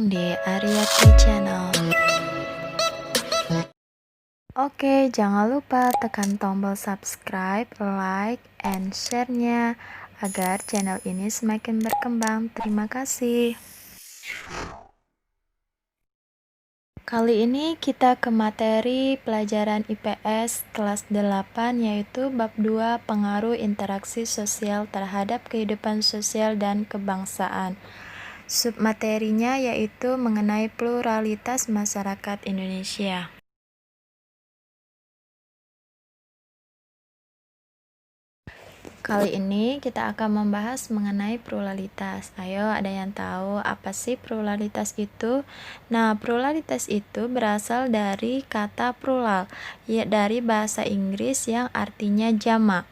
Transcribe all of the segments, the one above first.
datang di Ariati Channel. Oke, jangan lupa tekan tombol subscribe, like, and share-nya agar channel ini semakin berkembang. Terima kasih. Kali ini kita ke materi pelajaran IPS kelas 8 yaitu bab 2 pengaruh interaksi sosial terhadap kehidupan sosial dan kebangsaan. Submaterinya yaitu mengenai pluralitas masyarakat Indonesia. Kali ini kita akan membahas mengenai pluralitas. Ayo, ada yang tahu apa sih pluralitas itu? Nah, pluralitas itu berasal dari kata plural, ya dari bahasa Inggris yang artinya jamak.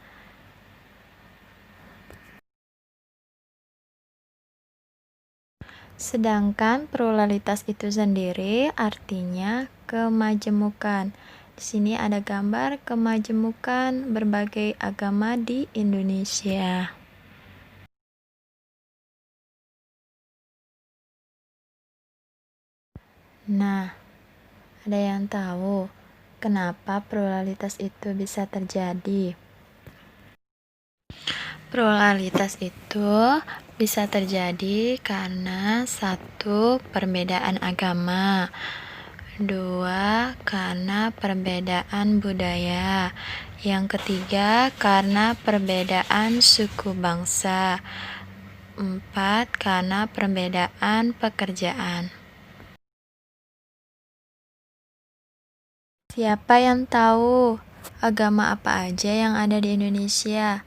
Sedangkan pluralitas itu sendiri artinya kemajemukan. Di sini ada gambar kemajemukan berbagai agama di Indonesia. Nah, ada yang tahu kenapa pluralitas itu bisa terjadi? Pluralitas itu bisa terjadi karena satu, perbedaan agama, dua, karena perbedaan budaya, yang ketiga, karena perbedaan suku bangsa, empat, karena perbedaan pekerjaan. Siapa yang tahu agama apa aja yang ada di Indonesia?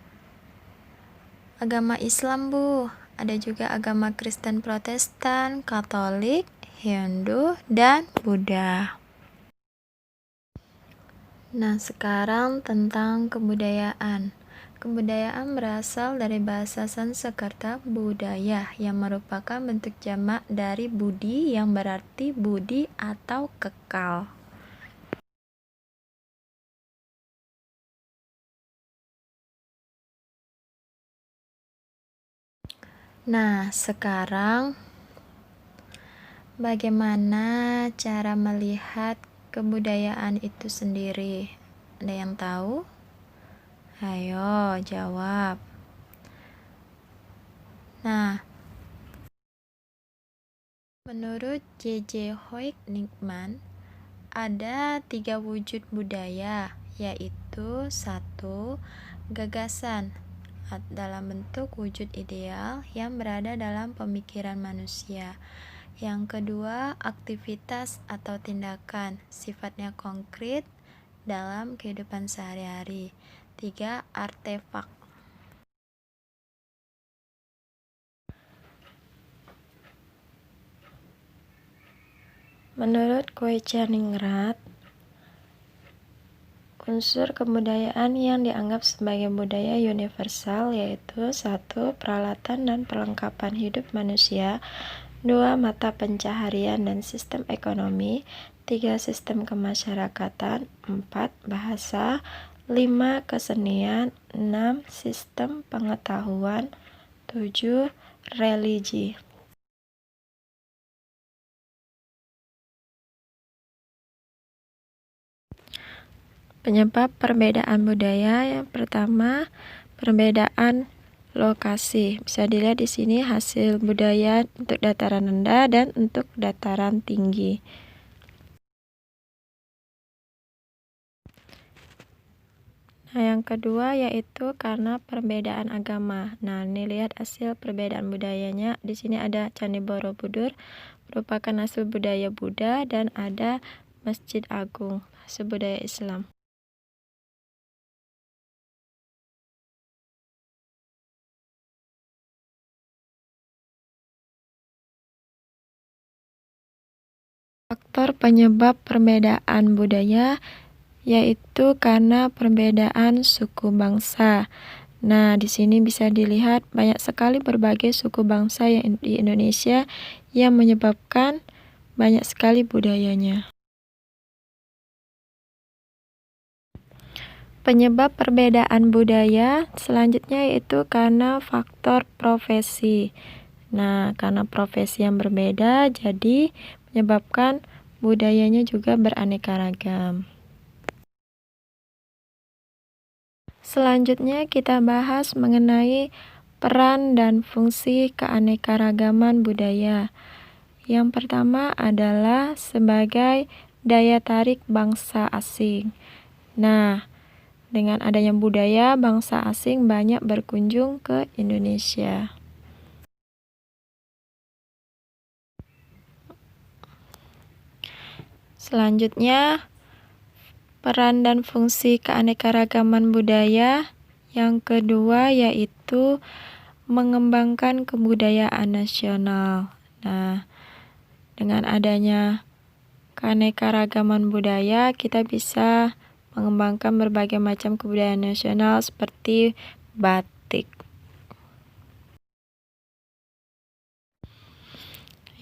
Agama Islam, Bu. Ada juga agama Kristen Protestan, Katolik, Hindu, dan Buddha. Nah, sekarang tentang kebudayaan. Kebudayaan berasal dari bahasa Sanskerta budaya yang merupakan bentuk jamak dari budi yang berarti budi atau kekal. Nah, sekarang bagaimana cara melihat kebudayaan itu sendiri? Ada yang tahu? Ayo, jawab. Nah, menurut J.J. Hoyt-Nickman, ada 3 wujud budaya, yaitu 1. Gagasan dalam bentuk wujud ideal yang berada dalam pemikiran manusia. Yang kedua, aktivitas atau tindakan, sifatnya konkret dalam kehidupan sehari-hari. 3. Artefak. Menurut Koechningrat, unsur kebudayaan yang dianggap sebagai budaya universal yaitu 1. Peralatan dan perlengkapan hidup manusia, 2. Mata pencaharian dan sistem ekonomi, 3. Sistem kemasyarakatan, 4. Bahasa, 5. Kesenian, 6. Sistem pengetahuan, 7. Religi. Penyebab perbedaan budaya yang pertama, perbedaan lokasi. Bisa dilihat di sini hasil budaya untuk dataran rendah dan untuk dataran tinggi. Nah, yang kedua yaitu karena perbedaan agama. Nah, ini lihat hasil perbedaan budayanya. Di sini ada Candi Borobudur merupakan hasil budaya Buddha dan ada Masjid Agung hasil budaya Islam. Faktor penyebab perbedaan budaya yaitu karena perbedaan suku bangsa. Nah, di sini bisa dilihat banyak sekali berbagai suku bangsa yang di Indonesia yang menyebabkan banyak sekali budayanya. Penyebab perbedaan budaya selanjutnya yaitu karena faktor profesi. Nah, karena profesi yang berbeda, jadi menyebabkan budayanya juga beraneka ragam. Selanjutnya kita bahas mengenai peran dan fungsi keanekaragaman budaya. Yang pertama adalah sebagai daya tarik bangsa asing. Nah, dengan adanya budaya, bangsa asing banyak berkunjung ke Indonesia. Selanjutnya, peran dan fungsi keanekaragaman budaya yang kedua yaitu mengembangkan kebudayaan nasional. Nah, dengan adanya keanekaragaman budaya, kita bisa mengembangkan berbagai macam kebudayaan nasional seperti batik.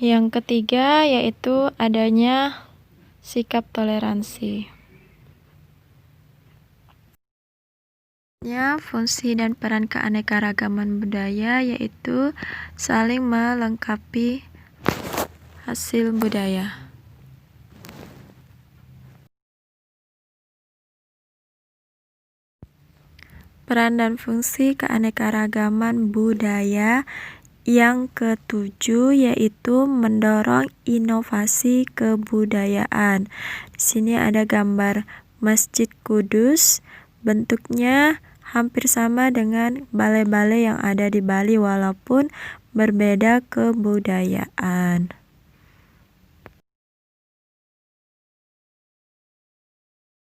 Yang ketiga yaitu adanya sikap toleransi. Fungsi dan peran keanekaragaman budaya yaitu saling melengkapi hasil budaya. Peran dan fungsi keanekaragaman budaya yang ketujuh yaitu mendorong inovasi kebudayaan. Di sini ada gambar Masjid Kudus, bentuknya hampir sama dengan balai-balai yang ada di Bali walaupun berbeda kebudayaan.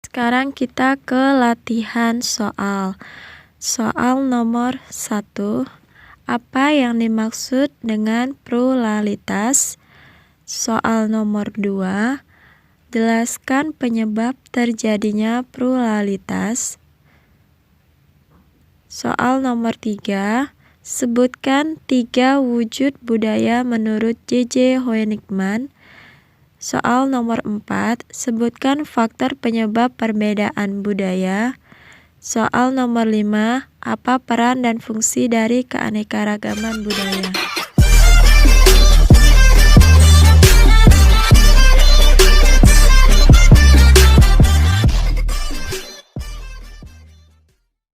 Sekarang kita ke latihan soal. Soal nomor 1. Apa yang dimaksud dengan pluralitas? Soal nomor 2. Jelaskan penyebab terjadinya pluralitas. Soal nomor 3. Sebutkan 3 wujud budaya menurut J.J. Hoenigman. Soal nomor 4. Sebutkan faktor penyebab perbedaan budaya. Soal nomor 5. Apa peran dan fungsi dari keanekaragaman budaya?